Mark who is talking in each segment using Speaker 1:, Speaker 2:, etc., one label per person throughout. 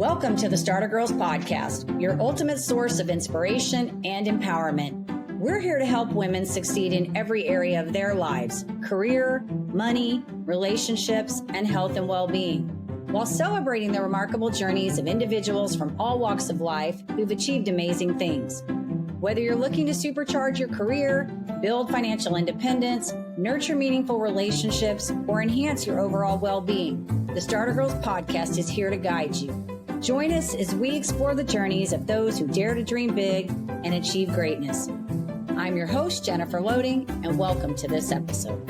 Speaker 1: Welcome to the Starter Girlz Podcast, your ultimate source of inspiration and empowerment. We're here to help women succeed in every area of their lives: career, money, relationships, and health and well-being, while celebrating the remarkable journeys of individuals from all walks of life who've achieved amazing things. Whether you're looking to supercharge your career, build financial independence, nurture meaningful relationships, or enhance your overall well-being, the Starter Girlz Podcast is here to guide you. Join us as we explore the journeys of those who dare to dream big and achieve greatness. I'm your host, Jennifer Loehding, and welcome to this episode.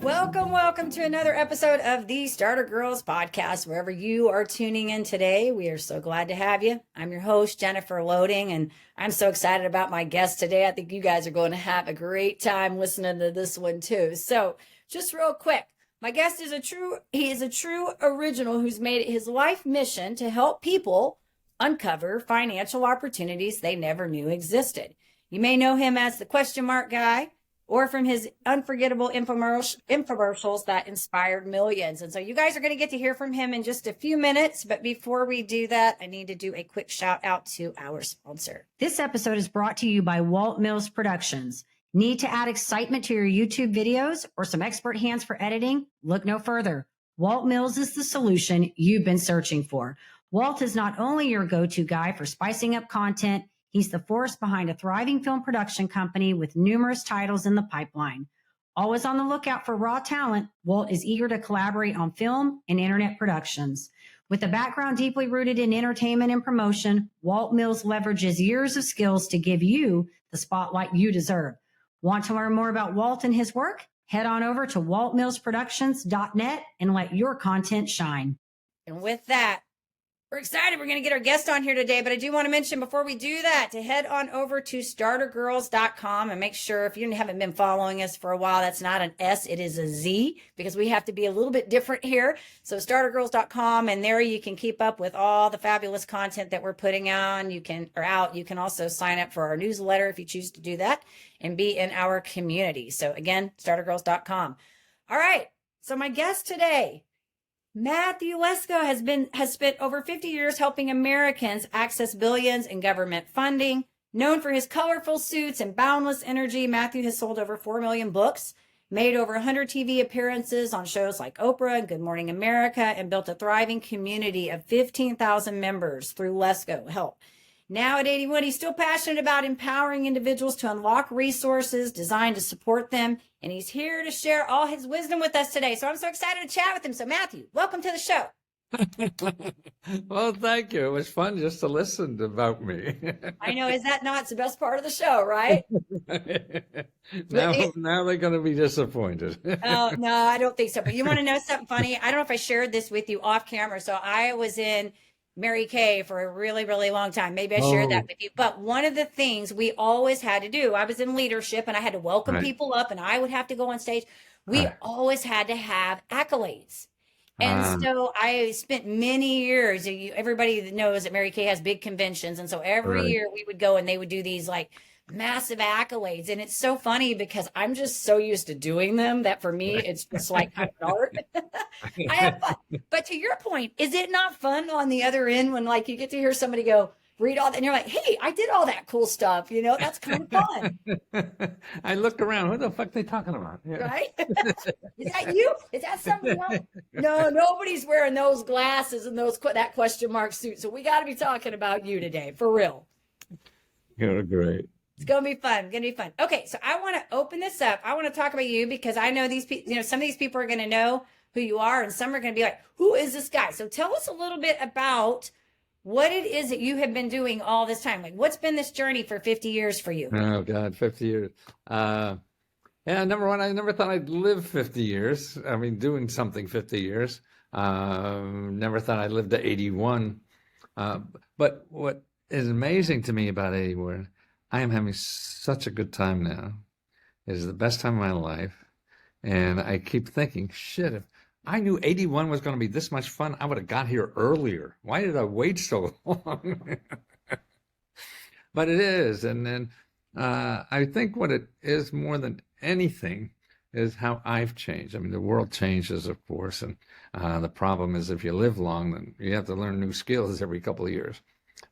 Speaker 1: Welcome to another episode of the Starter Girlz Podcast. Wherever you are tuning in today, we are so glad to have you. I'm your host, Jennifer Loehding, and I'm so excited about my guest today. I think you guys are going to have a great time listening to this one too. So just real quick, my guest is a true original who's made it his life mission to help people uncover financial opportunities they never knew existed. You may know him as the question mark guy, or from his unforgettable infomercials that inspired millions. And so you guys are going to get to hear from him in just a few minutes. But before we do that, I need to do a quick shout out to our sponsor. This episode is brought to you by Walt Mills Productions. Need to add excitement to your YouTube videos or some expert hands for editing? Look no further. Walt Mills is the solution you've been searching for. Walt is not only your go-to guy for spicing up content, he's the force behind a thriving film production company with numerous titles in the pipeline. Always on the lookout for raw talent, Walt is eager to collaborate on film and internet productions. With a background deeply rooted in entertainment and promotion, Walt Mills leverages years of skills to give you the spotlight you deserve. Want to learn more about Walt and his work? Head on over to waltmillsproductions.net and let your content shine. And with that, we're excited. We're going to get our guest on here today, but I do want to mention before we do that to head on over to startergirlz.com and make sure if you haven't been following us for a while, that's not an S, it is a Z, because we have to be a little bit different here. So startergirlz.com, and there you can keep up with all the fabulous content that we're putting on. You can also sign up for our newsletter if you choose to do that and be in our community. So again, startergirlz.com. All right. So my guest today, Matthew Lesko, has spent over 50 years helping Americans access billions in government funding. Known for his colorful suits and boundless energy, Matthew has sold over 4 million books, made over 100 TV appearances on shows like Oprah and Good Morning America, and built a thriving community of 15,000 members through Lesko Help. Now at 81, he's still passionate about empowering individuals to unlock resources designed to support them. And he's here to share all his wisdom with us today. So I'm so excited to chat with him. So Matthew, welcome to the show.
Speaker 2: Well, thank you. It was fun just to listen about me.
Speaker 1: I know. Is that not the best part of the show, right?
Speaker 2: Now they're going to be disappointed.
Speaker 1: Oh, no, I don't think so. But you want to know something funny? I don't know if I shared this with you off camera. So I was in Mary Kay for a really, really long time. Maybe I shared that with you. But one of the things we always had to do, I was in leadership and I had to welcome people up and I would have to go on stage. We always had to have accolades. And so I spent many years, everybody that knows that Mary Kay has big conventions. And so every year we would go and they would do these like massive accolades. And it's so funny because I'm just so used to doing them that for me, it's just like kind of art. I have fun. But to your point, is it not fun on the other end when like you get to hear somebody go, read all that and you're like, hey, I did all that cool stuff. That's kind of fun.
Speaker 2: I looked around. What the fuck are they talking about? Yeah.
Speaker 1: Right? Is that you? Is that something else? No, nobody's wearing those glasses and that question mark suit. So we got to be talking about you today, for real.
Speaker 2: You're great.
Speaker 1: It's going to be fun. Okay, so I want to open this up. I want to talk about you because I know these people, some of these people are going to know who you are and some are going to be like, who is this guy? So tell us a little bit about what it is that you have been doing all this time. Like, what's been this journey for 50 years for you?
Speaker 2: Oh, God, 50 years. Number one, I never thought I'd live 50 years. I mean, doing something 50 years. Never thought I'd live to 81. But what is amazing to me about 81, I am having such a good time now. It is the best time of my life. And I keep thinking, shit, if I knew 81 was going to be this much fun, I would have got here earlier. Why did I wait so long? But it is. And then I think what it is more than anything is how I've changed. I mean, the world changes, of course, and the problem is if you live long, then you have to learn new skills every couple of years,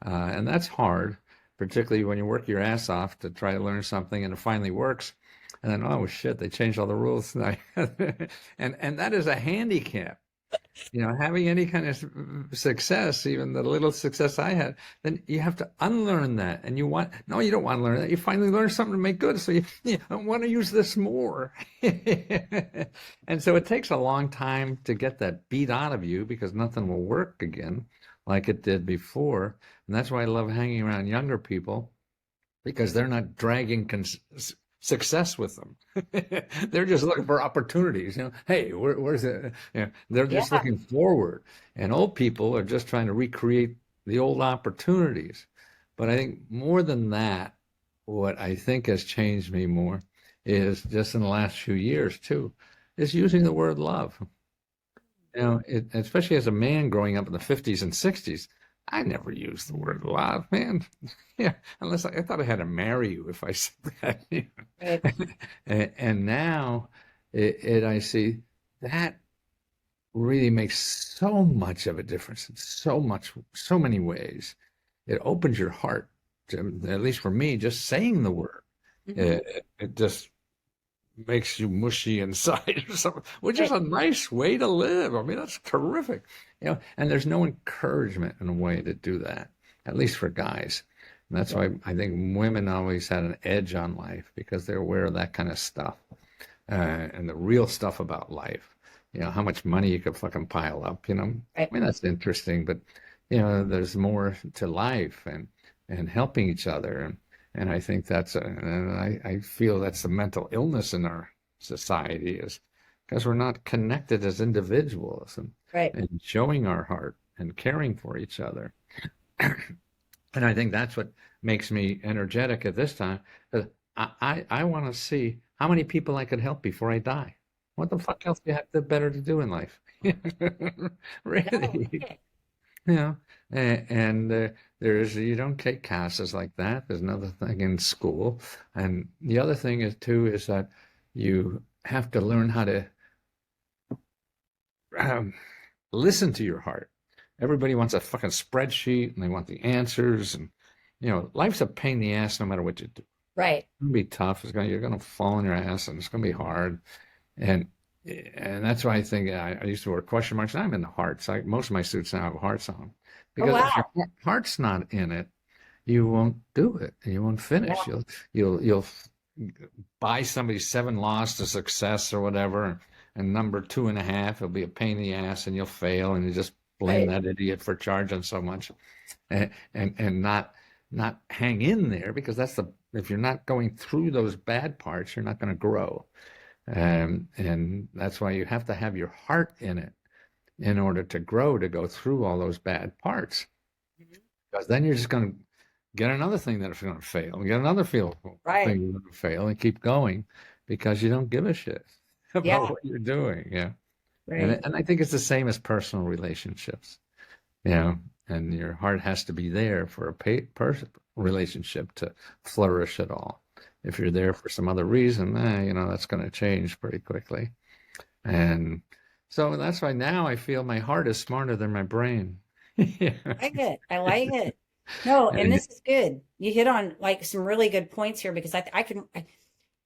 Speaker 2: and that's hard, particularly when you work your ass off to try to learn something and it finally works, and then oh shit, they changed all the rules, and that is a handicap. Having any kind of success, even the little success I had, then you have to unlearn that. And you don't want to learn that. You finally learn something to make good. So you want to use this more. And so it takes a long time to get that beat out of you because nothing will work again like it did before. And that's why I love hanging around younger people, because they're not dragging success with them. They're just looking for opportunities. Hey, where's it? They're just looking forward. And old people are just trying to recreate the old opportunities. But I think more than that, what I think has changed me more is just in the last few years too, is using the word love. Especially as a man growing up in the 50s and 60s, I never used the word love, man. Unless I thought I had to marry you if I said that. Right. And now I see that really makes so much of a difference in so many ways. It opens your heart to, at least for me, just saying the word. It just makes you mushy inside or something, which is a nice way to live. I mean, that's terrific. And there's no encouragement in a way to do that, at least for guys. And that's why I think women always had an edge on life, because they're aware of that kind of stuff, and the real stuff about life. How much money you could fucking pile up, I mean, that's interesting, but there's more to life and helping each other. And I think I feel that's the mental illness in our society, is because we're not connected as individuals and showing our heart and caring for each other. And I think that's what makes me energetic at this time. I want to see how many people I could help before I die. What the fuck else do you have better to do in life? Really? And you don't take classes like that. There's another thing in school. And the other thing is that you have to learn how to listen to your heart. Everybody wants a fucking spreadsheet and they want the answers. And, life's a pain in the ass no matter what you do.
Speaker 1: Right.
Speaker 2: It's going to be tough. You're going to fall on your ass and it's going to be hard. And that's why I think I used to wear question marks. And I'm in the hearts. most of my suits now have hearts on them. Because if your heart's not in it, you won't do it and you won't finish. You'll buy somebody 7 laws to success or whatever, and number 2.5 will be a pain in the ass and you'll fail, and you just blame that idiot for charging so much, and not hang in there, because if you're not going through those bad parts, you're not going to grow. And that's why you have to have your heart in it in order to grow, to go through all those bad parts. Because then you're just going to get another thing that's going to fail, get another thing that's going to fail, and keep going, because you don't give a shit about what you're doing. Right. And I think it's the same as personal relationships, and your heart has to be there for a relationship to flourish at all. If you're there for some other reason, that's going to change pretty quickly. And so that's why now I feel my heart is smarter than my brain.
Speaker 1: I like it. No, and this is good. You hit on some really good points here, because I can,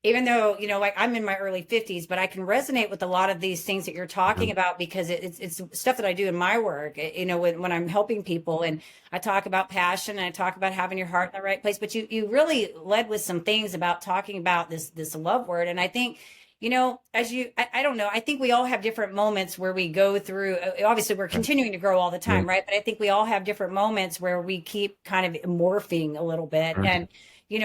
Speaker 1: even though, I'm in my early 50s, but I can resonate with a lot of these things that you're talking about, because it's stuff that I do in my work, when I'm helping people, and I talk about passion and I talk about having your heart in the right place. But you really led with some things about talking about this love word. And I think, I don't know, I think we all have different moments where we go through, obviously we're continuing to grow all the time, right? But I think we all have different moments where we keep kind of morphing a little bit. And,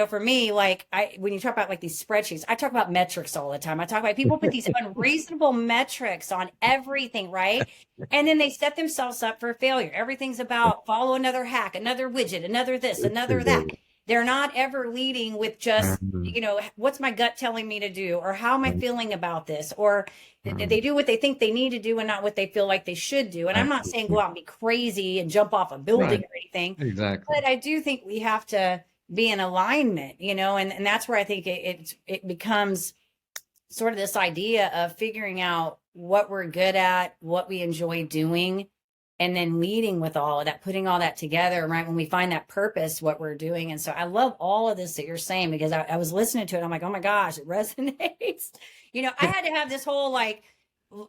Speaker 1: for me, when you talk about these spreadsheets, I talk about metrics all the time. I talk about people put these unreasonable metrics on everything, right? And then they set themselves up for failure. Everything's about follow another hack, another widget, another this, another that. They're not ever leading with just, what's my gut telling me to do, or how am I feeling about this? Or they do what they think they need to do and not what they feel like they should do. And I'm not saying go out and be crazy and jump off a building or anything. Exactly. But I do think we have to be in alignment, and that's where I think it becomes sort of this idea of figuring out what we're good at, what we enjoy doing, and then leading with all of that, putting all that together, right? When we find that purpose, what we're doing. And so I love all of this that you're saying, because I was listening to it. I'm like, oh my gosh, it resonates. I had to have this whole like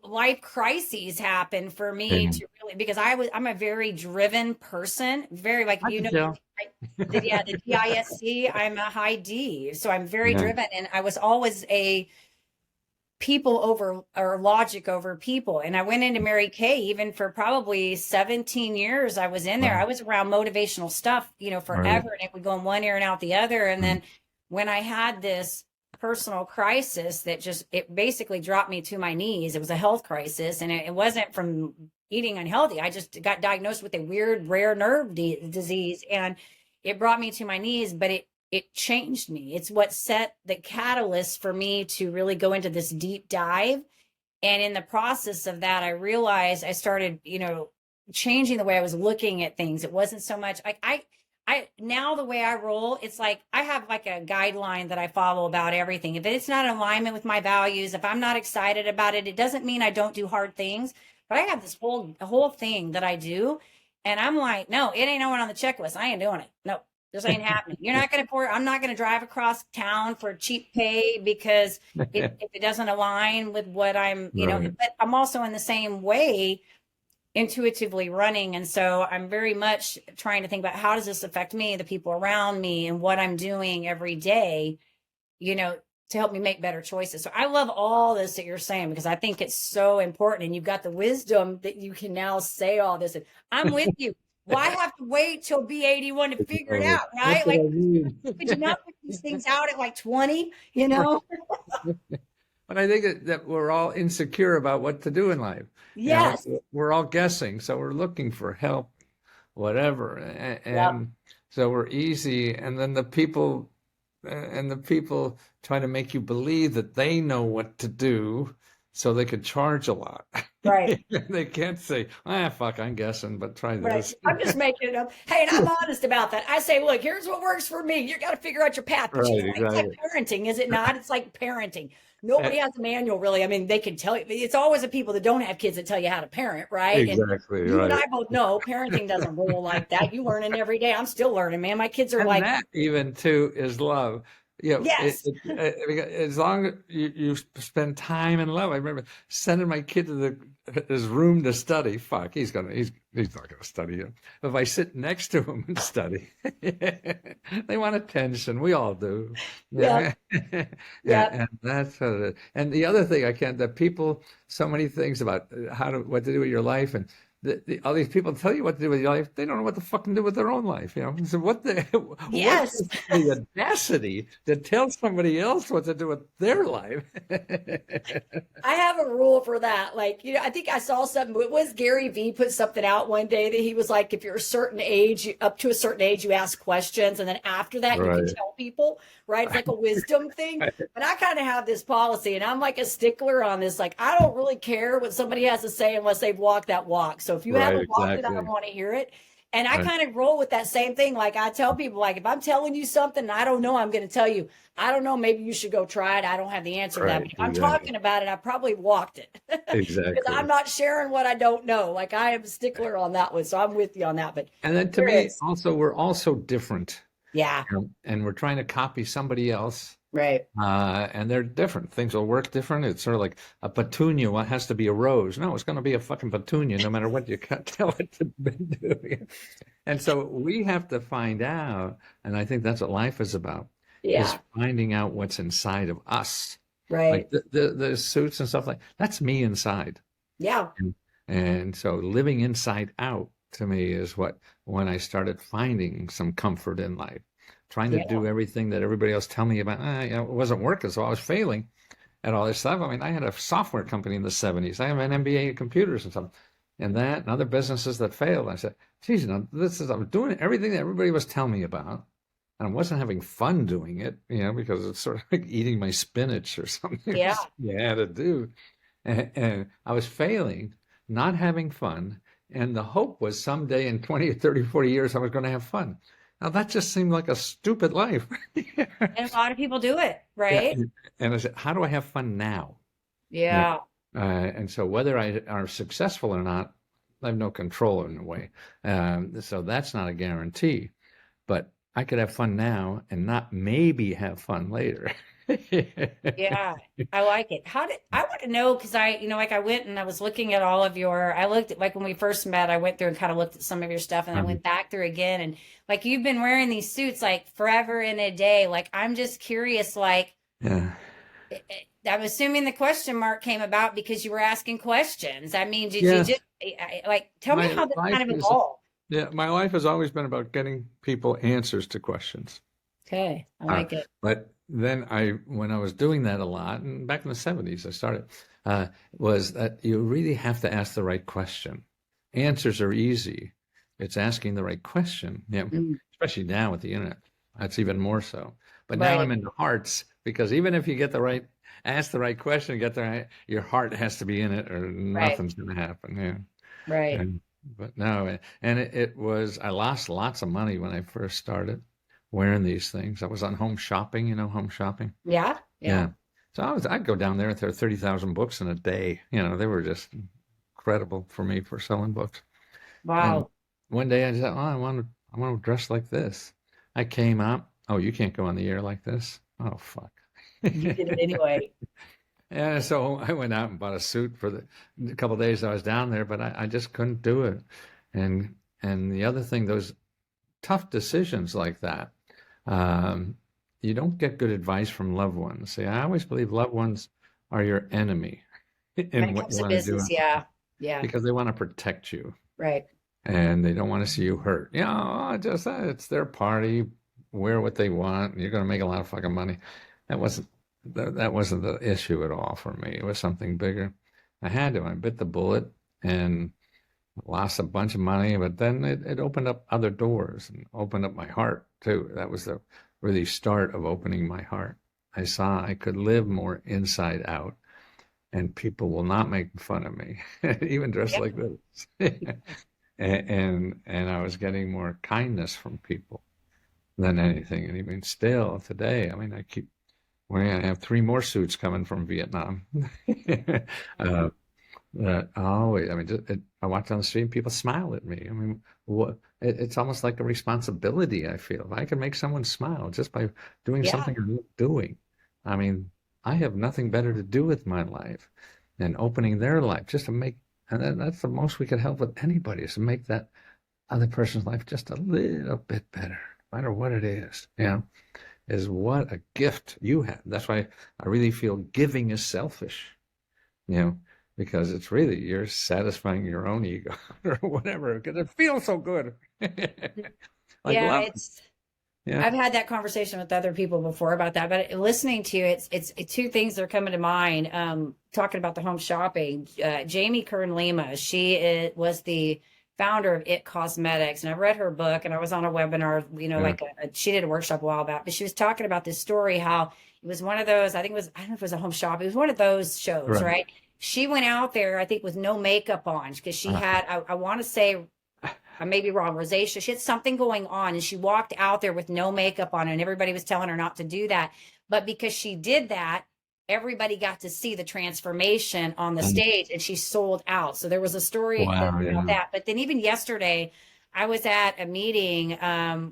Speaker 1: life crises happen for me to really, because I'm a very driven person, very like, the DISC, I'm a high D. So I'm very driven. And I was always a people over, or logic over people. And I went into Mary Kay, even for probably 17 years. I was in there. I was around motivational stuff, forever. And it would go in one ear and out the other. And then when I had this personal crisis that it basically dropped me to my knees, it was a health crisis. And it wasn't from eating unhealthy. I just got diagnosed with a weird, rare nerve disease. And it brought me to my knees, but it changed me. It's what set the catalyst for me to really go into this deep dive. And in the process of that, I realized I started, changing the way I was looking at things. It wasn't so much like now the way I roll, it's like I have like a guideline that I follow about everything. If it's not in alignment with my values, if I'm not excited about it, it doesn't mean I don't do hard things. But I have this whole thing that I do. And I'm like, no, it ain't no one on the checklist. I ain't doing it. No. This ain't happening. I'm not going to drive across town for cheap pay because if it doesn't align with what I'm, but I'm also in the same way intuitively running. And so I'm very much trying to think about how does this affect me, the people around me, and what I'm doing every day, to help me make better choices. So I love all this that you're saying, because I think it's so important. And you've got the wisdom that you can now say all this. And I'm with you. Why have to wait till be 81 to figure it out, right? Like, could you not put these things out at like 20, But
Speaker 2: I think that we're all insecure about what to do in life.
Speaker 1: Yes.
Speaker 2: We're all guessing. So we're looking for help, whatever. And so we're easy. And then the people try to make you believe that they know what to do so they could charge a lot.
Speaker 1: Right.
Speaker 2: They can't say, fuck, I'm guessing, but try this.
Speaker 1: Right. I'm just making it up. Hey, and I'm honest about that. I say, look, here's what works for me. You got to figure out your path. But
Speaker 2: exactly.
Speaker 1: It's like parenting, is it not? It's like parenting. Nobody has a manual, really. I mean, they can tell you. It's always the people that don't have kids that tell you how to parent, right?
Speaker 2: Exactly.
Speaker 1: And you and I both know parenting doesn't roll like that. You learning every day. I'm still learning, man. My kids are like
Speaker 2: that even too is love.
Speaker 1: Yes.
Speaker 2: As long as you spend time in love. I remember sending my kid to his room to study. Fuck, he's not gonna study. But if I sit next to him and study, they want attention. We all do.
Speaker 1: Yeah.
Speaker 2: And that's and the other thing that people, so many things about what to do with your life, and all these people tell you what to do with your life. They don't know what to fucking do with their own life. So what the audacity to tell somebody else what to do with their life?
Speaker 1: I have a rule for that. Like, I think I saw something. It was Gary Vee put something out one day that he was like, if you're a certain age, up to a certain age, you ask questions. And then after that, you can tell people, right? It's like a wisdom thing. But I kind of have this policy, and I'm like a stickler on this. Like, I don't really care what somebody has to say unless they've walked that walk. So if you haven't walked it, I don't want to hear it. And I kind of roll with that same thing. Like, I tell people, like, if I'm telling you something and I don't know, I'm going to tell you, I don't know, maybe you should go try it. I don't have the answer to that. But if I'm talking about it, I probably walked it.
Speaker 2: Exactly.
Speaker 1: Because I'm not sharing what I don't know. Like, I am a stickler on that one. So I'm with you on that. But
Speaker 2: and then to me, also, we're all so different.
Speaker 1: Yeah.
Speaker 2: And we're trying to copy somebody else.
Speaker 1: Right.
Speaker 2: And they're different. Things will work different. It's sort of like a petunia has to be a rose. No, it's going to be a fucking petunia no matter what you tell it to do. And so we have to find out, and I think that's what life is about, is finding out what's inside of us.
Speaker 1: Right.
Speaker 2: Like the suits and stuff that's me inside.
Speaker 1: Yeah.
Speaker 2: And so living inside out to me is when I started finding some comfort in life. Trying to do everything that everybody else tell me about. It wasn't working, so I was failing at all this stuff. I mean, I had a software company in the 70s. I have an MBA in computers and stuff, and other businesses that failed. I said, geez, I'm doing everything that everybody was telling me about, and I wasn't having fun doing it, because it's sort of like eating my spinach or something.
Speaker 1: Yeah.
Speaker 2: You had to do. And I was failing, not having fun, and the hope was someday in 20 or 30, 40 years, I was going to have fun. Now, that just seemed like a stupid life.
Speaker 1: And a lot of people do it,
Speaker 2: Yeah.
Speaker 1: right?
Speaker 2: And I said, how do I have fun now? Yeah.
Speaker 1: Yeah.
Speaker 2: And so whether I are successful or not, I have no control in a way. So that's not a guarantee. But I could have fun now and not maybe have fun later.
Speaker 1: Yeah, I like it. I want to know, because like I went and I was looking at all of I looked at, like when we first met, I went through and kind of looked at some of your stuff, and I went back through again, and like you've been wearing these suits like forever and a day. Like, I'm just curious, like,
Speaker 2: Yeah.
Speaker 1: I'm assuming the question mark came about because you were asking questions. I mean, did you
Speaker 2: Yes.
Speaker 1: just like tell me
Speaker 2: My
Speaker 1: how that
Speaker 2: life
Speaker 1: kind of
Speaker 2: is,
Speaker 1: evolved?
Speaker 2: yeah, my life has always been about getting people answers to questions.
Speaker 1: Okay, I like it.
Speaker 2: But then when I was doing that a lot, and back in the 70s, I started, was that you really have to ask the right question. Answers are easy. It's asking the right question, especially now with the internet. That's even more so. But now I'm into hearts, because even if you ask the right question, your heart has to be in it, or nothing's going to happen. Yeah.
Speaker 1: Right.
Speaker 2: But no, and I lost lots of money when I first started wearing these things. I was on Home Shopping, Home Shopping.
Speaker 1: Yeah.
Speaker 2: So I'd go down there and there were 30,000 books in a day. They were just incredible for me for selling books.
Speaker 1: Wow.
Speaker 2: And one day I said, oh, I want to dress like this. I came out. Oh, you can't go on the air like this. Oh, fuck.
Speaker 1: You did it anyway.
Speaker 2: And so I went out and bought a suit for the couple of days I was down there, but I just couldn't do it. And the other thing, those tough decisions like that, you don't get good advice from loved ones. See, I always believe loved ones are your enemy
Speaker 1: When
Speaker 2: in
Speaker 1: it
Speaker 2: what
Speaker 1: comes
Speaker 2: you
Speaker 1: to
Speaker 2: want to do,
Speaker 1: business, yeah.
Speaker 2: because they want to protect you
Speaker 1: Right.
Speaker 2: and they don't want to see you hurt. It's their party, wear what they want, and you're going to make a lot of fucking money. That wasn't the issue at all for me. It was something bigger. I bit the bullet and lost a bunch of money, but then it opened up other doors and opened up my heart too. That was the really start of opening my heart. I saw I could live more inside out, and people will not make fun of me, even dressed like this. and I was getting more kindness from people than anything. And even still today, I mean, I have 3 more suits coming from Vietnam. I walk down the street and people smile at me. I mean, it's almost like a responsibility, I feel. If I can make someone smile just by doing something I'm not doing, I mean, I have nothing better to do with my life than opening their life just to make, and that's the most we could help with anybody, is to make that other person's life just a little bit better, no matter what it is, is what a gift you have. That's why I really feel giving is selfish, because it's really, you're satisfying your own ego or whatever, because it feels so good.
Speaker 1: I've had that conversation with other people before about that, but listening to you, it's 2 things that are coming to mind. Talking about the Home Shopping, Jamie Kern Lima, was the founder of It Cosmetics, and I've read her book, and I was on a webinar, she did a workshop a while back, but she was talking about this story, how it was one of those, I don't know if it was a home shop, it was one of those shows, right? She went out there, I think, with no makeup on, because she had, I want to say, I may be wrong, rosacea. She had something going on, and she walked out there with no makeup on, and everybody was telling her not to do that. But because she did that, everybody got to see the transformation on the stage, and she sold out. So there was a story about that. But then even yesterday, I was at a meeting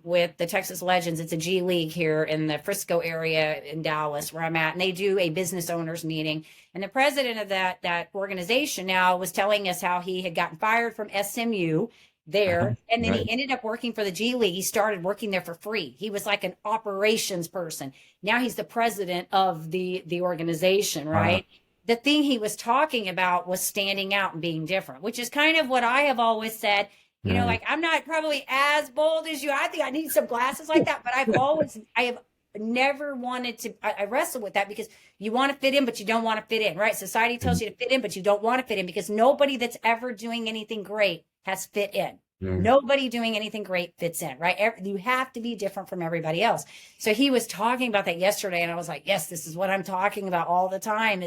Speaker 1: with the Texas Legends. It's a G League here in the Frisco area in Dallas, where I'm at, and they do a business owners meeting. And the president of that organization now was telling us how he had gotten fired from SMU there, and then he ended up working for the G League. He started working there for free. He was like an operations person. Now he's the president of the organization, right? The thing he was talking about was standing out and being different, which is kind of what I have always said. Like, I'm not probably as bold as you. I think I need some glasses like that, but I have never wanted to. I wrestle with that, because you want to fit in, but you don't want to fit in, right? Society tells you to fit in, but you don't want to fit in, because nobody that's ever doing anything great has fit in. Nobody doing anything great fits in, right? You have to be different from everybody else. So he was talking about that yesterday, and I was like, yes, this is what I'm talking about all the time,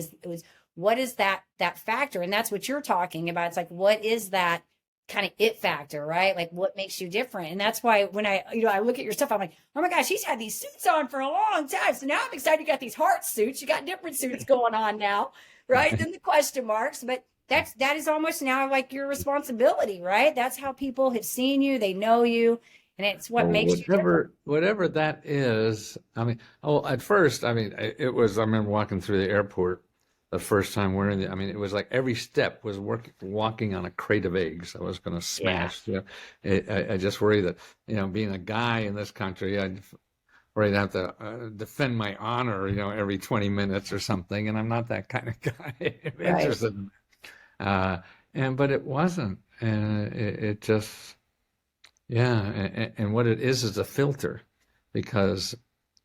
Speaker 1: what is that factor? And that's what you're talking about. It's like, what is that kind of it factor, right? Like what makes you different. And that's why when I look at your stuff, I'm like, oh my gosh, he's had these suits on for a long time. So now I'm excited you got these heart suits. You got different suits going on now, right? Then the question marks. But that is almost now like your responsibility, right? That's how people have seen you, they know you, and it's what makes you different.
Speaker 2: Whatever that is. I mean, at first, I mean, it was. I remember walking through the airport the first time wearing it. I mean, it was like every step was walking on a crate of eggs. I was going to smash.
Speaker 1: Yeah.
Speaker 2: I just worry that, being a guy in this country, I'd worry to have to defend my honor, every 20 minutes or something. And I'm not that kind of guy. Interested in but it wasn't. And it just, yeah. And what it is a filter, because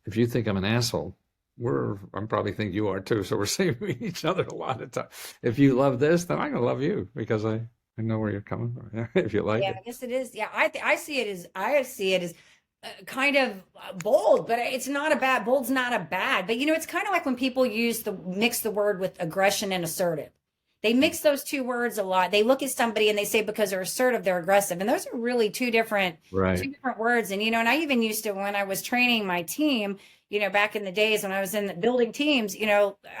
Speaker 2: if you think I'm an asshole, I probably think you are too. So we're saving each other a lot of time. If you love this, then I'm gonna love you because I know where you're coming from. If you like it.
Speaker 1: I guess it is. Yeah, I see it as kind of bold, but it's not a bad. Bold's not a bad. But it's kind of like when people mix the word with aggression and assertive. They mix those two words a lot. They look at somebody and they say because they're assertive, they're aggressive, and those are really two different words. And and I even used to, when I was training my team, back in the days when I was in building teams,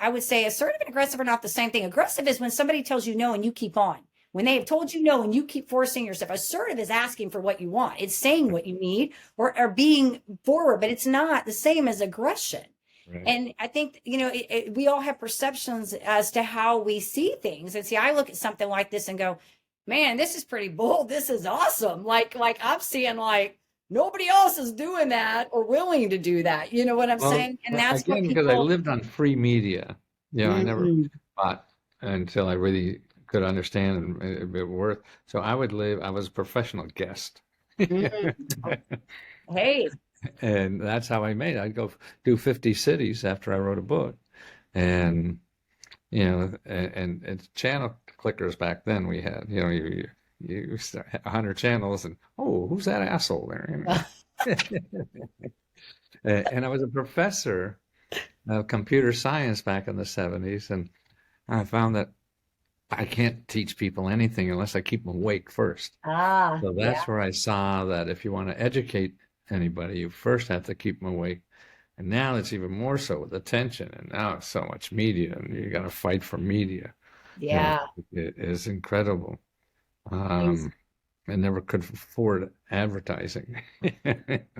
Speaker 1: I would say assertive and aggressive are not the same thing. Aggressive is when somebody tells you no and you keep on. When they have told you no and you keep forcing yourself. Assertive is asking for what you want. It's saying what you need or being forward, but it's not the same as aggression. Right. And I think, we all have perceptions as to how we see things. And see, I look at something like this and go, man, this is pretty bold. This is awesome. Like I'm seeing like nobody else is doing that or willing to do that. You know what I'm saying? And that's
Speaker 2: again, because I lived on free media. I never thought until I really could understand and it worked. So I was a professional guest.
Speaker 1: Hey.
Speaker 2: And that's how I made it. I'd go do 50 cities after I wrote a book. And, and channel clickers back then we had, you start 100 channels and, oh, who's that asshole there? And I was a professor of computer science back in the 70s. And I found that I can't teach people anything unless I keep them awake first. So that's where I saw that if you want to educate anybody, you first have to keep them awake. And now it's even more so with attention. And now it's so much media, and you got to fight for media.
Speaker 1: Yeah.
Speaker 2: It is incredible. I never could afford advertising.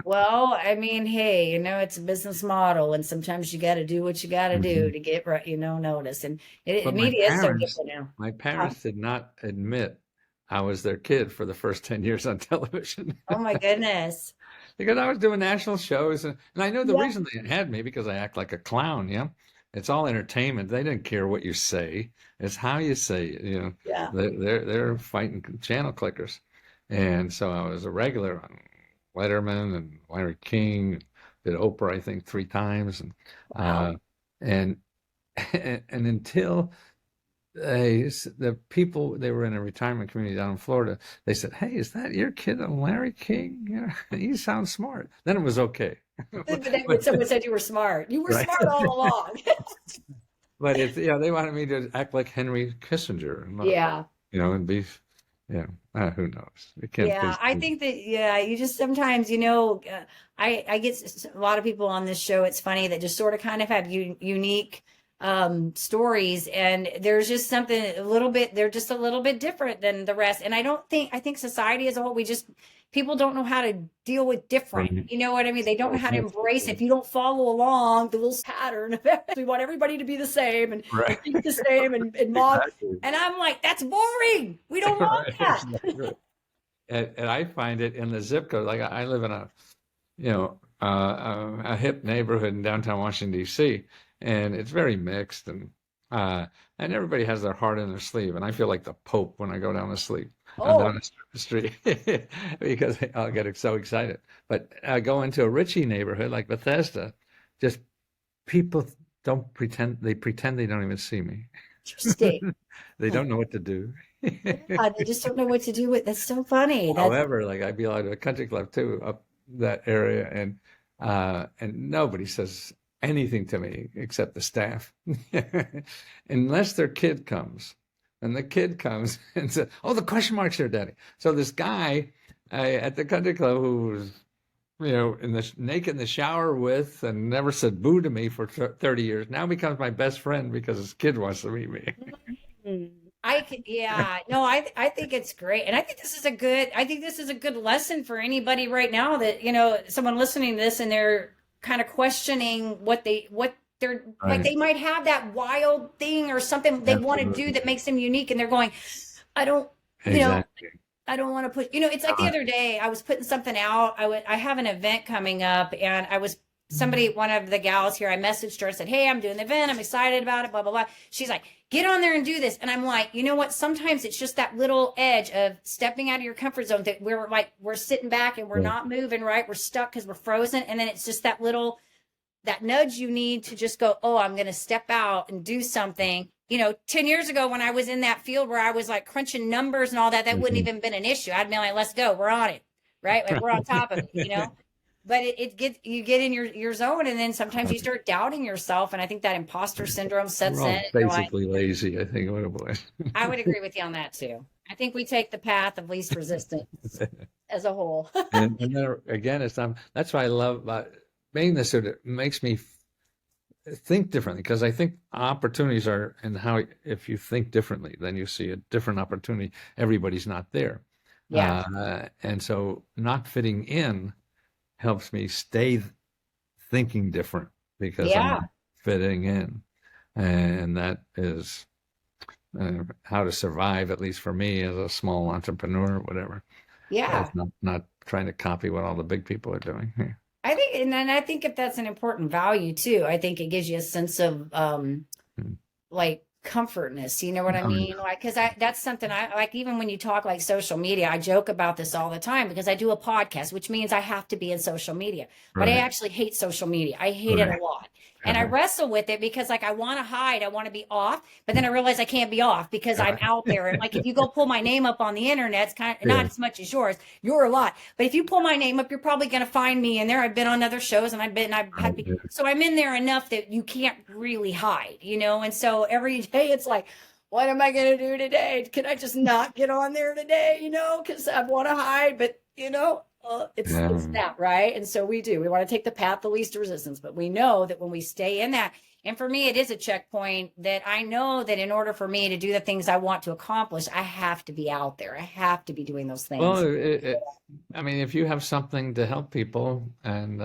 Speaker 1: Well, I mean, hey, it's a business model, and sometimes you got to do what you got to do to get right, notice. And media is so different now.
Speaker 2: My parents did not admit I was their kid for the first 10 years on television.
Speaker 1: Oh my goodness.
Speaker 2: Because I was doing national shows, and I know the reason they had me because I act like a clown. It's all entertainment. They didn't care what you say; it's how you say it.
Speaker 1: Yeah.
Speaker 2: They're fighting channel clickers, and so I was a regular on Letterman and Larry King. Did Oprah, I think, 3 times, and
Speaker 1: wow.
Speaker 2: And until the people, they were in a retirement community down in Florida. They said, "Hey, is that your kid, Larry King? He sounds smart." Then it was okay.
Speaker 1: When someone said you were smart, you were smart all along.
Speaker 2: But they wanted me to act like Henry Kissinger. And be, who knows?
Speaker 1: I think that, you just sometimes, I get a lot of people on this show. It's funny that just sort of kind of have unique stories, and there's just something they're just a little bit different than the rest. And I think society as a whole, people don't know how to deal with different. You know what I mean? They don't know how to embrace it. If you don't follow along the little pattern, we want everybody to be the same and think the same and mob. And I'm like, that's boring. We don't want that.
Speaker 2: And I find it in the zip code. Like I live in a hip neighborhood in downtown Washington, D.C., and it's very mixed, and everybody has their heart in their sleeve. And I feel like the Pope when I go down down the street because I'll get so excited. But I go into a Ritchie neighborhood like Bethesda, just people don't pretend. They pretend they don't even see me.
Speaker 1: Interesting.
Speaker 2: They don't know what to do.
Speaker 1: They just don't know what to do with. That's so funny.
Speaker 2: However, like I belong to a country club too up that area, and nobody says anything to me except the staff, unless their kid comes. And the kid comes and says, "Oh, the question mark's here, Daddy." So this guy at the country club who was, naked in the shower with and never said boo to me for 30 years now becomes my best friend because his kid wants to meet me.
Speaker 1: No, I think it's great. And I think this is a good lesson for anybody right now that, someone listening to this and they're kind of questioning what they're like, they might have that wild thing or something they want to do that makes them unique. And they're going, I don't,
Speaker 2: Exactly.
Speaker 1: I don't want to put, it's like the other day I was putting something out. I have an event coming up and one of the gals here, I messaged her, said, "Hey, I'm doing the event. I'm excited about it, blah, blah, blah." She's like, "Get on there and do this." And I'm like, you know what? Sometimes it's just that little edge of stepping out of your comfort zone that we're sitting back and we're not moving, right? We're stuck because we're frozen. And then it's just that nudge you need to just go, "Oh, I'm going to step out and do something." 10 years ago when I was in that field where I was like crunching numbers and all that, that wouldn't even been an issue. I'd be like, "Let's go. We're on it." Right? Like we're on top of it, But you get in your zone, and then sometimes you start doubting yourself, and I think that imposter syndrome sets in.
Speaker 2: Basically lazy, I think. What a boy.
Speaker 1: I would agree with you on that too. I think we take the path of least resistance as a whole.
Speaker 2: and then again, that's why I love being this. It makes me think differently because I think opportunities are in how if you think differently, then you see a different opportunity. Everybody's not there, and so not fitting in helps me stay thinking different because I'm fitting in. And that is how to survive, at least for me as a small entrepreneur or whatever.
Speaker 1: Yeah.
Speaker 2: Not trying to copy what all the big people are doing.
Speaker 1: I think, and I think if that's an important value too, I think it gives you a sense of like comfortness, you know what I mean? Like, because that's something I like. Even when you talk like social media, I joke about this all the time because I do a podcast, which means I have to be in social media. But I actually hate social media. I hate it a lot. And I wrestle with it because like I want to hide, I want to be off, but then I realize I can't be off because I'm out there. And like if you go pull my name up on the internet, it's kind of not as much as yours. You're a lot. But if you pull my name up, you're probably going to find me in there. I've been on other shows and so I'm in there enough that you can't really hide, And so every day it's like, what am I going to do today? Can I just not get on there today? Because I want to hide, but it's that, right? And so we want to take the path of least resistance, but we know that when we stay in that, and for me, it is a checkpoint that I know that in order for me to do the things I want to accomplish, I have to be out there. I have to be doing those things.
Speaker 2: Well, if you have something to help people and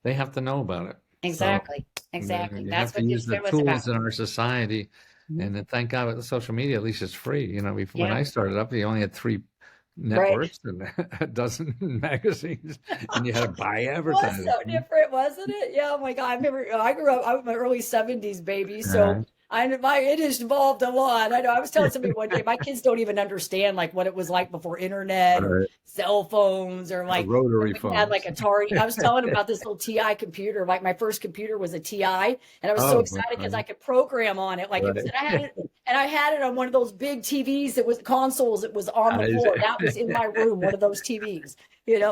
Speaker 2: they have to know about it.
Speaker 1: Exactly.
Speaker 2: You
Speaker 1: That's
Speaker 2: have to use the tools in our society. And then thank God with the social media, at least it's free. When I started up, you only had 3 networks and a dozen magazines, and you had to buy advertising.
Speaker 1: It was so different, wasn't it? Yeah, oh my God. I remember I grew up, I was in my early 70s, baby. So it has evolved a lot. I know I was telling somebody one day, my kids don't even understand like what it was like before internet or cell phones or like
Speaker 2: rotary phones.
Speaker 1: Had like Atari. I was telling them about this little TI computer. Like my first computer was a TI, and I was so excited because I could program on it. Like I had it on one of those big TVs that was consoles. It was on the floor. That was in my room, one of those TVs.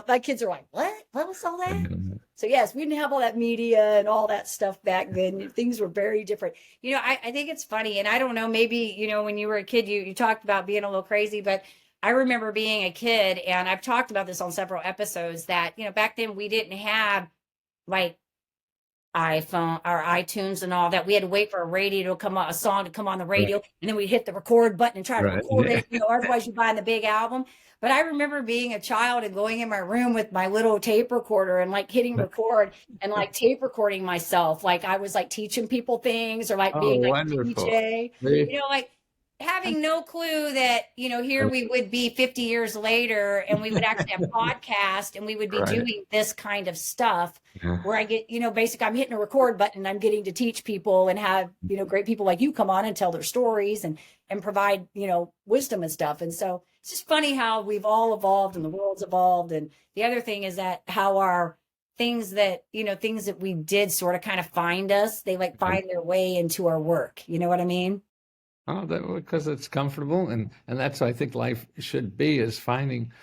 Speaker 1: My kids are like, what? What was all that? So yes, we didn't have all that media and all that stuff back then. Things were very different. I think it's funny, and I don't know, maybe, when you were a kid, you talked about being a little crazy, but I remember being a kid, and I've talked about this on several episodes that, back then we didn't have like iPhone or iTunes and all that. We had to wait for a song to come on the radio, and then we'd hit the record button and try to record it. Otherwise you buy the big album. But I remember being a child and going in my room with my little tape recorder and like hitting record and like tape recording myself. Like I was like teaching people things or like being like
Speaker 2: wonderful.
Speaker 1: a DJ, like having no clue that, here we would be 50 years later and we would actually have a podcast and we would be doing this kind of stuff where I get, basically I'm hitting a record button and I'm getting to teach people and have, great people like you come on and tell their stories and provide, wisdom and stuff. And so it's just funny how we've all evolved and the world's evolved. And the other thing is that how our things that we did sort of kind of find us, they like find their way into our work. You know what I mean?
Speaker 2: Oh, because it's comfortable, and that's what I think life should be, is finding,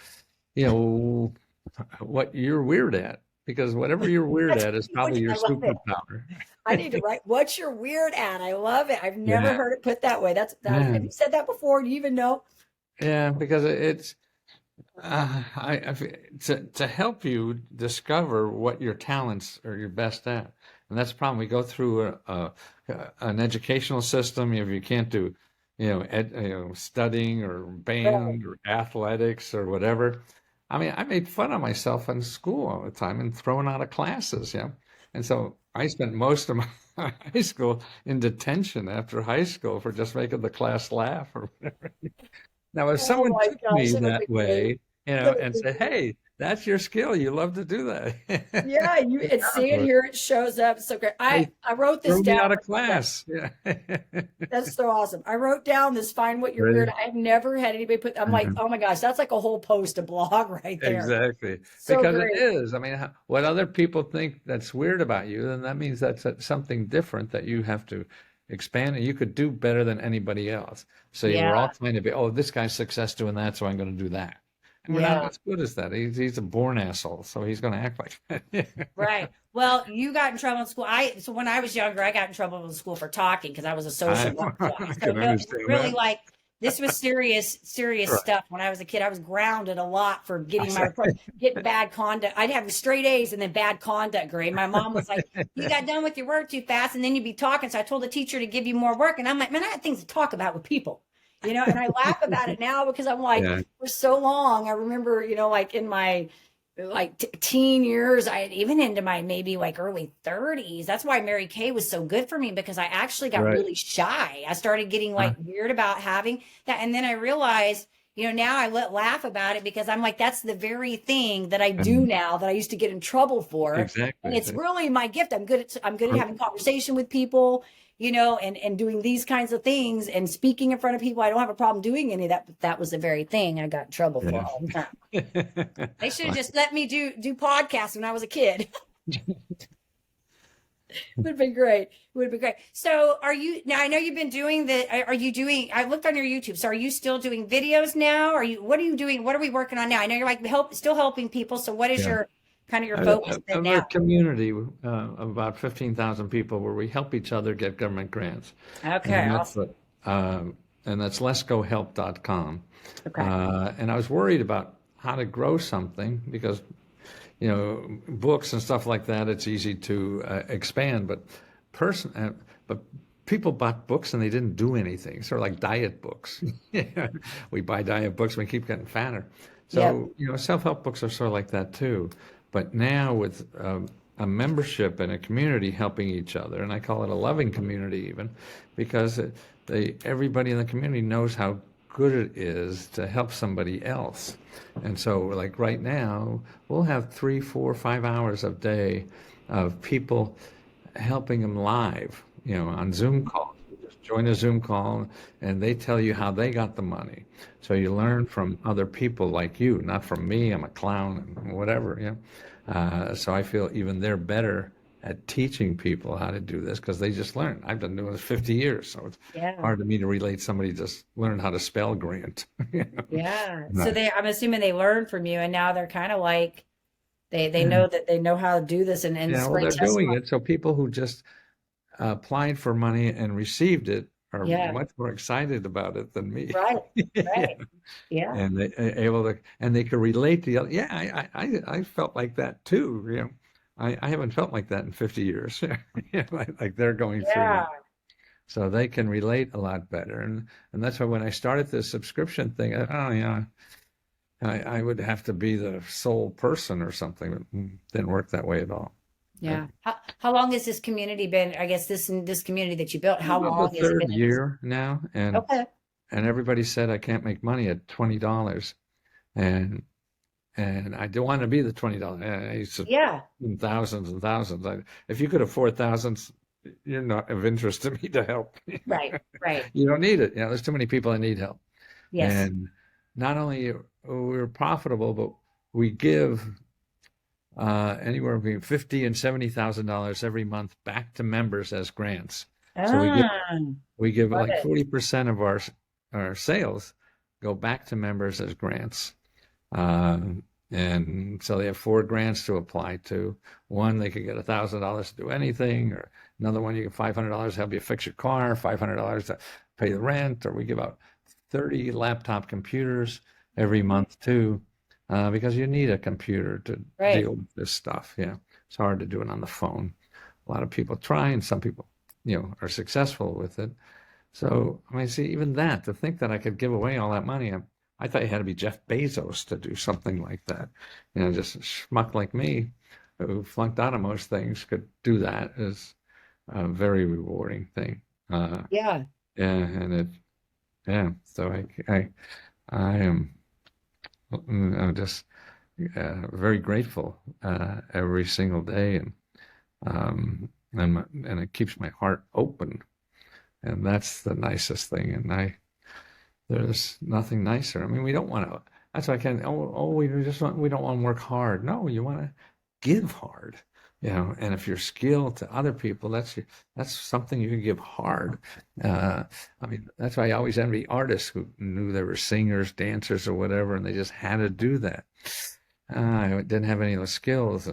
Speaker 2: what you're weird at, because whatever you're weird
Speaker 1: That's
Speaker 2: at is probably your
Speaker 1: I love it.
Speaker 2: superpower.
Speaker 1: I need to write, what's your weird at? I love it. I've never
Speaker 2: Yeah,
Speaker 1: heard it put that way.
Speaker 2: yeah,
Speaker 1: Have you said that before? Do you even know?
Speaker 2: yeah. Because it's to help you discover what your talents are your best at, and that's the problem. We go through an educational system. If you can't do, studying or
Speaker 1: Right.
Speaker 2: band or athletics or whatever. I mean, I made fun of myself in school all the time and thrown out of classes. Yeah, and so I spent most of my high school in detention after high school for just making the class laugh or whatever. Now, if
Speaker 1: Oh
Speaker 2: someone
Speaker 1: my
Speaker 2: took
Speaker 1: gosh,
Speaker 2: me
Speaker 1: that would have
Speaker 2: that
Speaker 1: been great.
Speaker 2: way,
Speaker 1: That would have
Speaker 2: and
Speaker 1: been
Speaker 2: said,
Speaker 1: great.
Speaker 2: "Hey, that's your skill. You love to do that."
Speaker 1: Yeah, you and see it here, it shows up. So great.
Speaker 2: They
Speaker 1: I wrote this
Speaker 2: threw me
Speaker 1: down.
Speaker 2: out of class. Yeah.
Speaker 1: That's so awesome. I wrote down this find what you're weird.
Speaker 2: Right.
Speaker 1: I've never had anybody put, I'm like,
Speaker 2: Mhm.
Speaker 1: oh my gosh, that's like a whole post, a blog right there.
Speaker 2: Exactly.
Speaker 1: So
Speaker 2: Because it
Speaker 1: great.
Speaker 2: is. I mean, what other people think that's weird about you, then that means that's something different that you have to expand and you could do better than anybody else. So you were
Speaker 1: Yeah.
Speaker 2: all trying to be, oh, this guy's success doing that, so I'm going to do that. And we're not
Speaker 1: Yeah.
Speaker 2: as good as that. He's a born asshole, so he's going to act like that.
Speaker 1: Right. Well, you got in trouble in school. So when I was younger, I got in trouble in school for talking because I was a social butterfly.
Speaker 2: I
Speaker 1: So
Speaker 2: can
Speaker 1: no,
Speaker 2: understand
Speaker 1: really
Speaker 2: that.
Speaker 1: like this was serious
Speaker 2: Right.
Speaker 1: stuff. When I was a kid, I was grounded a lot for getting bad conduct. I'd have straight A's and then bad conduct grade. My mom was like, "You got done with your work too fast, and then you'd be talking." So I told the teacher to give you more work, and I'm like, "Man, I had things to talk about with people." And I laugh about it now because I'm like,
Speaker 2: Yeah,
Speaker 1: for so long, I remember, like in my teen years, I even into my maybe like early 30s. That's why Mary Kay was so good for me because I actually got
Speaker 2: right.
Speaker 1: really shy. I started getting
Speaker 2: Huh?
Speaker 1: like weird about having that. And then I realized, now I laugh about it because I'm like, that's the very thing that I do
Speaker 2: And
Speaker 1: now that I used to get in trouble for. And
Speaker 2: exactly.
Speaker 1: it's really my gift. I'm good at having conversation with people, and doing these kinds of things and speaking in front of people. I don't have a problem doing any of that, but that was the very thing I got in trouble for all the time.
Speaker 2: Yeah.
Speaker 1: They should have just let me do podcasts when I was a kid. Would have been great. Would have been great. So are you now? I know you've been doing are you doing, I looked on your YouTube. So are you still doing videos now? What are you doing? What are we working on now? I know you're like still helping people. So what is
Speaker 2: Yeah.
Speaker 1: your kind of your focus then
Speaker 2: Of a
Speaker 1: now?
Speaker 2: community of about 15,000 people where we help each other get government grants.
Speaker 1: Okay.
Speaker 2: And that's
Speaker 1: Awesome.
Speaker 2: what, and that's leskohelp.com.
Speaker 1: Okay.
Speaker 2: And I was worried about how to grow something because, books and stuff like that, it's easy to expand, but people bought books and they didn't do anything. Sort of like diet books. We buy diet books and we keep getting fatter.
Speaker 1: Yep.
Speaker 2: So, self-help books are sort of like that too. But now with a membership and a community helping each other, and I call it a loving community even, because everybody in the community knows how good it is to help somebody else. And so, like right now, we'll have 3, 4, 5 hours a day of people helping them live, on Zoom calls. You just join a Zoom call and they tell you how they got the money. So you learn from other people like you, not from me. I'm a clown and whatever, so I feel even they're better at teaching people how to do this because they just learn. I've been doing this 50 years, so it's
Speaker 1: Yeah.
Speaker 2: hard to me to relate somebody just learned how to spell grant.
Speaker 1: Yeah. So
Speaker 2: Right.
Speaker 1: I'm assuming they learned from you and now they're kind of like, they
Speaker 2: Yeah.
Speaker 1: know that they know how to do this and
Speaker 2: Yeah, well,
Speaker 1: spread
Speaker 2: they're doing
Speaker 1: testimony.
Speaker 2: it. So people who just applied for money and received it are
Speaker 1: Yeah.
Speaker 2: much more excited about it than me.
Speaker 1: Right.
Speaker 2: Yeah.
Speaker 1: Right. Yeah.
Speaker 2: And they able to, and they could relate to the other. Yeah, I felt like that too. I haven't felt like that in 50 years. Like they're going through
Speaker 1: Yeah.
Speaker 2: it. So they can relate a lot better. And that's why when I started this subscription thing, oh yeah, I would have to be the sole person or something. It didn't work that way at all.
Speaker 1: Yeah. How long has this community been? I guess this community that you built, how
Speaker 2: About the
Speaker 1: long has it
Speaker 2: third
Speaker 1: been?
Speaker 2: year now,
Speaker 1: Okay.
Speaker 2: and everybody said I can't make money at $20, and I don't want to be the $20. I used to
Speaker 1: Yeah.
Speaker 2: thousands and thousands. If you could afford thousands, you're not of interest to me to help.
Speaker 1: Right. Right.
Speaker 2: You don't need it. There's too many people that need help.
Speaker 1: Yes.
Speaker 2: And not only we're profitable, but we give anywhere between $50,000 and $70,000 every month back to members as grants. So
Speaker 1: Ah,
Speaker 2: we give
Speaker 1: love
Speaker 2: like
Speaker 1: it.
Speaker 2: 40% of our sales go back to members as grants. Uh, And so they have 4 grants to apply to. One, they could get $1,000 to do anything, or another one, you get $500 to help you fix your car, $500 to pay the rent, or we give out 30 laptop computers every month too, because you need a computer to
Speaker 1: Right.
Speaker 2: deal with this stuff. Yeah, it's hard to do it on the phone. A lot of people try, and some people, are successful with it. So, I mean, see, even that, to think that I could give away all that money, I thought you had to be Jeff Bezos to do something like that. Just a schmuck like me who flunked out of most things could do that is a very rewarding thing.
Speaker 1: Yeah.
Speaker 2: Yeah, and so I am I'm just very grateful every single day, and it keeps my heart open, and that's the nicest thing. And there's nothing nicer. I mean, we don't want to. That's why I can. We don't want to work hard. No, you want to give hard. And if you're skilled to other people, that's something you can give hard. I mean, that's why I always envy artists who knew they were singers, dancers, or whatever, and they just had to do that. I didn't have any of those skills,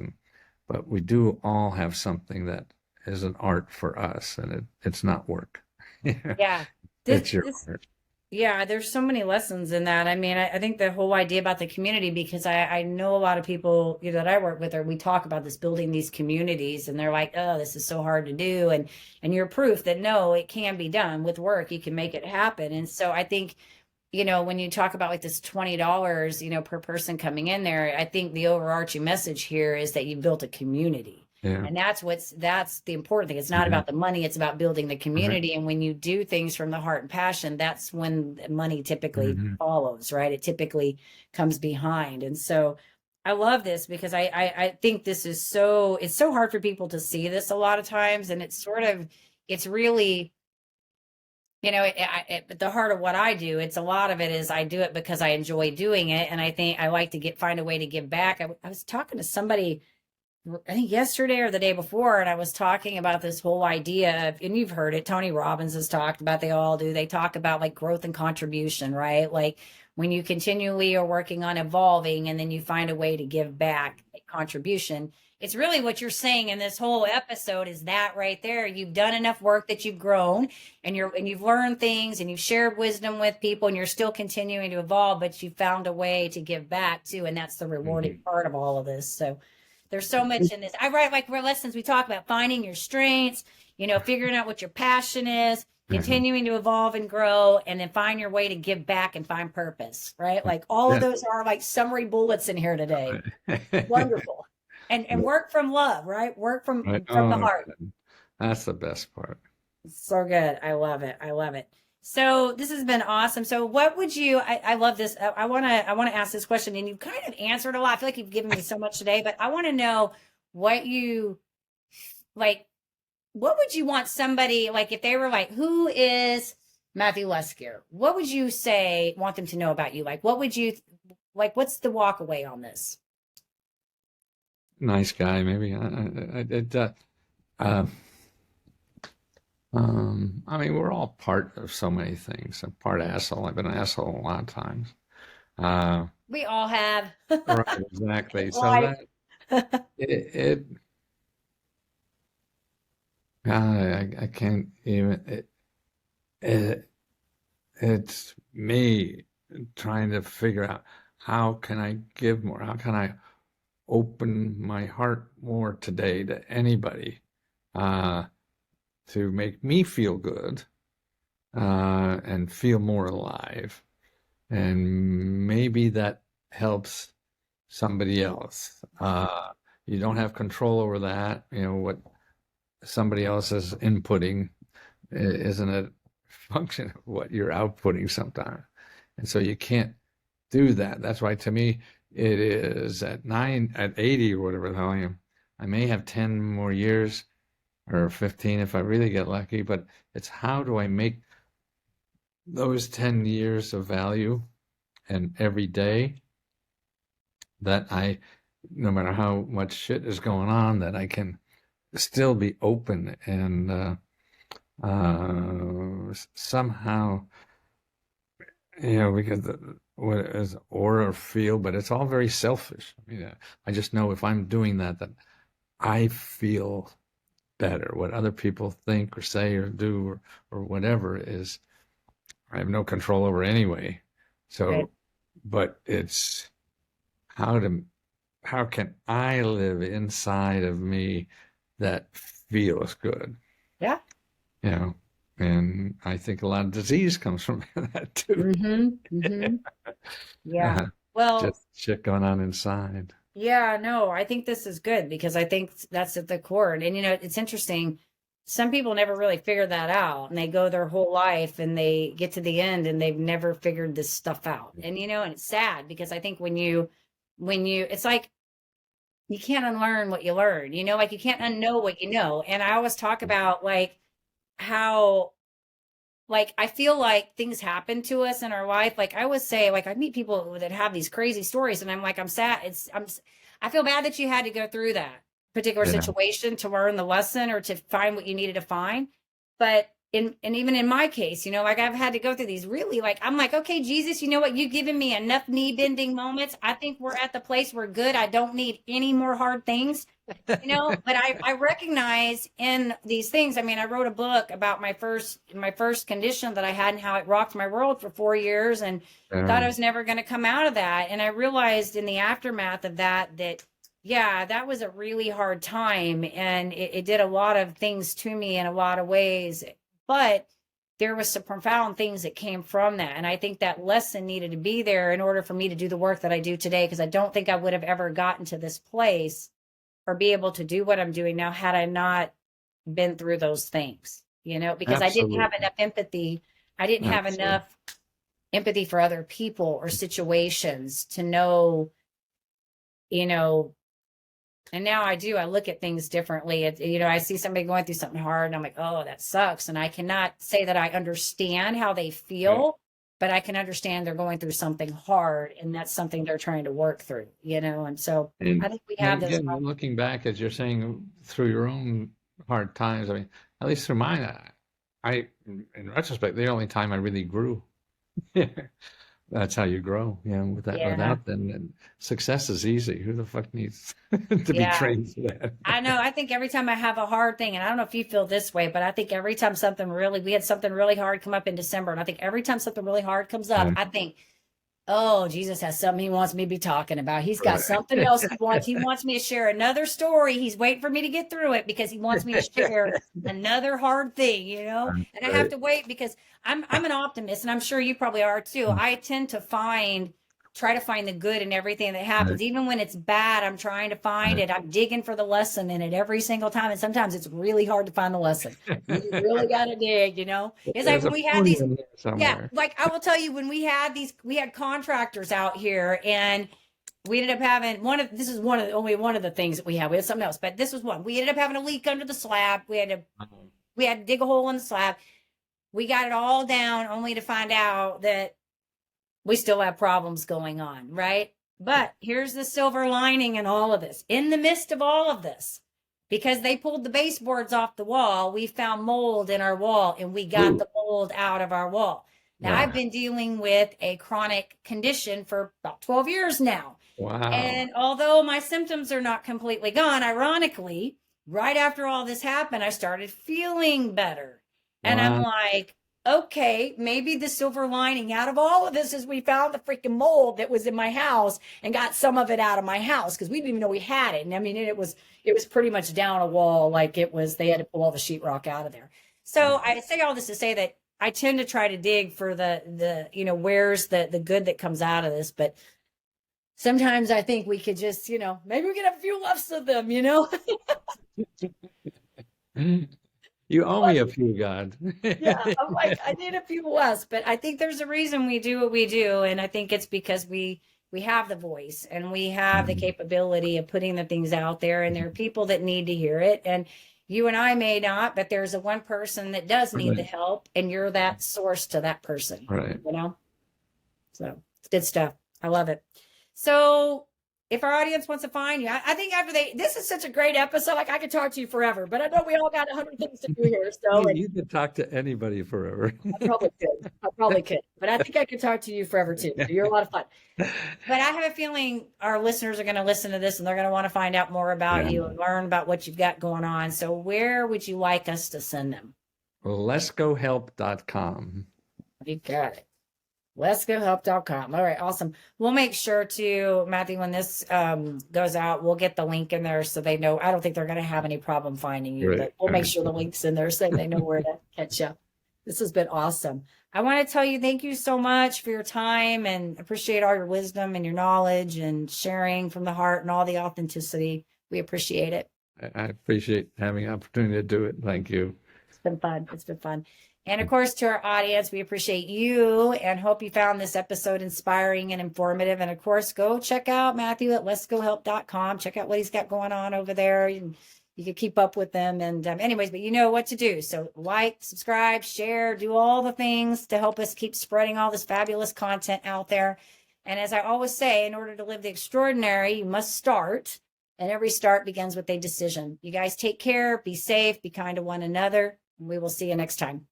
Speaker 2: but we do all have something that is an art for us, and it's not work.
Speaker 1: Yeah.
Speaker 2: It's your
Speaker 1: This
Speaker 2: art.
Speaker 1: Yeah, there's so many lessons in that. I mean, I think the whole idea about the community, because I know a lot of people, that I work with, or we talk about this, building these communities, and they're like, oh, this is so hard to do. And you're proof that no, it can be done with work. You can make it happen. And so I think, when you talk about like this $20, per person coming in there, I think the overarching message here is that you built a community.
Speaker 2: Yeah.
Speaker 1: And that's the important thing. It's not about the money, it's about building the community. And when you do things from the heart and passion, that's when money typically follows, right? It typically comes behind. And so I love this because I think this is it's so hard for people to see this a lot of times. And it's really, at the heart of what I do, a lot of it is I do it because I enjoy doing it. And I think I like to find a way to give back. I was talking to somebody, I think yesterday or the day before, and I was talking about this whole idea of, and you've heard it, Tony Robbins has talked about, they talk about like growth and contribution, right? Like when you continually are working on evolving and then you find a way to give back, like contribution. It's really what you're saying in this whole episode is that right there. You've done enough work that you've grown and you've learned things and you've shared wisdom with people and you're still continuing to evolve, but you found a way to give back too. And that's the rewarding part of all of this. So there's so much in this. I write like lessons. We talk about finding your strengths, figuring out what your passion is, continuing to evolve and grow, and then find your way to give back and find purpose, right? Like all of those are like summary bullets in here today. Wonderful. And work from love, right? Work from the heart.
Speaker 2: That's the best part.
Speaker 1: So good. I love it. I love it. So this has been awesome. So what would I love this. I want to ask this question, and you've kind of answered a lot. I feel like you've given me so much today, but I want to know what you like, what would you want somebody, like if they were like, who is Matthew Lesko? What would you want them to know about you? Like, what's the walk away on this?
Speaker 2: Nice guy, maybe. I mean, we're all part of so many things. I'm part asshole. I've been an asshole a lot of times.
Speaker 1: We all have.
Speaker 2: Right, exactly. So I can't even. It's me trying to figure out how can I give more? How can I open my heart more today to anybody? To make me feel good and feel more alive. And maybe that helps somebody else. You don't have control over that. What somebody else is inputting isn't a function of what you're outputting sometimes. And so you can't do that. That's why to me, it is at 80 or whatever the hell I am, I may have 10 more years or 15 if I really get lucky, but it's how do I make those 10 years of value and every day that no matter how much shit is going on, that I can still be open and somehow, because what it is or feel, but it's all very selfish. I mean, I just know if I'm doing that, that I feel better. What other people think or say or do or whatever is, I have no control over anyway. So,
Speaker 1: Right.
Speaker 2: but it's how can I live inside of me that feels good?
Speaker 1: Yeah.
Speaker 2: You know, and I think a lot of disease comes from that too.
Speaker 1: Yeah. Well,
Speaker 2: Just shit going on inside.
Speaker 1: yeah, no, I think this is good because I think that's at the core. And, it's interesting. Some people never really figure that out, and they go their whole life and they get to the end and they've never figured this stuff out. And, and it's sad because I think it's like you can't unlearn what you learn, like you can't unknow what you know. And I always talk about like how, like, I feel like things happen to us in our life. Like I always say, like I meet people that have these crazy stories and I'm like, I'm sad. I feel bad that you had to go through that particular
Speaker 2: Yeah.
Speaker 1: situation to learn the lesson or to find what you needed to find. But and even in my case, like I've had to go through these really, like, I'm like, okay, Jesus, you know what? You've given me enough knee bending moments. I think we're at the place we're good. I don't need any more hard things. But I recognize in these things. I mean, I wrote a book about my first condition that I had and how it rocked my world for 4 years and thought I was never going to come out of that. And I realized in the aftermath of that, yeah, that was a really hard time. And it did a lot of things to me in a lot of ways. But there was some profound things that came from that. And I think that lesson needed to be there in order for me to do the work that I do today, because I don't think I would have ever gotten to this place or be able to do what I'm doing now had I not been through those things, because I didn't have enough empathy. I didn't have enough empathy for other people or situations to know, and now I do. I look at things differently. I see somebody going through something hard and I'm like, oh, that sucks. And I cannot say that I understand how they feel, but I can understand they're going through something hard and that's something they're trying to work through, and so I think we have this.
Speaker 2: Again, looking back, as you're saying, through your own hard times, I mean, at least through mine, in retrospect, the only time I really grew. That's how you grow, without then success is easy. Who the fuck needs to be trained for that?
Speaker 1: I know. I think every time I have a hard thing, and I don't know if you feel this way, but I think every time we had something really hard come up in December, and I think every time something really hard comes up, I think, oh, Jesus has something he wants me to be talking about. He's got something else he wants. He wants me to share another story. He's waiting for me to get through it because he wants me to share another hard thing, and I have to wait because I'm an optimist, and I'm sure you probably are too. I tend to try to find the good in everything that happens. Even when it's bad, I'm trying to find it. I'm digging for the lesson in it every single time. And sometimes it's really hard to find the lesson. You really got to dig, It's like when we had these, like I will tell you, when we had contractors out here and we ended up having only one of the things that we had. We had something else, but this was one. We ended up having a leak under the slab. We had to dig a hole in the slab. We got it all down only to find out that we still have problems going on, right? But here's the silver lining in all of this. In the midst of all of this, because they pulled the baseboards off the wall, we found mold in our wall and we got the mold out of our wall. Now, I've been dealing with a chronic condition for about 12 years now.
Speaker 2: Wow.
Speaker 1: And although my symptoms are not completely gone, ironically, right after all this happened, I started feeling better. And I'm like, okay, maybe the silver lining out of all of this is we found the freaking mold that was in my house and got some of it out of my house because we didn't even know we had it. And I mean, it was pretty much down a wall. Like they had to pull all the sheetrock out of there. So I say all this to say that I tend to try to dig for the where's the good that comes out of this. But sometimes I think we could just, maybe we could have a few lefts of them,
Speaker 2: You owe me a few, God.
Speaker 1: Yeah, I'm like, I need a few less, but I think there's a reason we do what we do. And I think it's because we have the voice and we have the capability of putting the things out there, and there are people that need to hear it. And you and I may not, but there's one person that does need the help, and you're that source to that person,
Speaker 2: right?
Speaker 1: So it's good stuff. I love it. So if our audience wants to find you, I think after this is such a great episode. Like I could talk to you forever, but I know we all got 100 things to do here. So
Speaker 2: You could talk to anybody forever.
Speaker 1: I probably could, but I think I could talk to you forever too. So you're a lot of fun. But I have a feeling our listeners are going to listen to this and they're going to want to find out more about you and learn about what you've got going on. So where would you like us to send them?
Speaker 2: LeskoHelp.com.
Speaker 1: You got it. LeskoHelp.com. All right, awesome. We'll make sure to, Matthew, when this goes out, we'll get the link in there so they know. I don't think they're going to have any problem finding you, but we'll make sure the link's in there so they know where to catch you. This has been awesome. I want to tell you thank you so much for your time and appreciate all your wisdom and your knowledge and sharing from the heart and all the authenticity. We appreciate it.
Speaker 2: I appreciate having an opportunity to do it. Thank you.
Speaker 1: It's been fun. It's been fun. And of course, to our audience, we appreciate you and hope you found this episode inspiring and informative. And of course, go check out Matthew at leskohelp.com. Check out what he's got going on over there. And you can keep up with them. And anyways, but you know what to do. So like, subscribe, share, do all the things to help us keep spreading all this fabulous content out there. And as I always say, in order to live the extraordinary, you must start. And every start begins with a decision. You guys take care, be safe, be kind to one another. We will see you next time.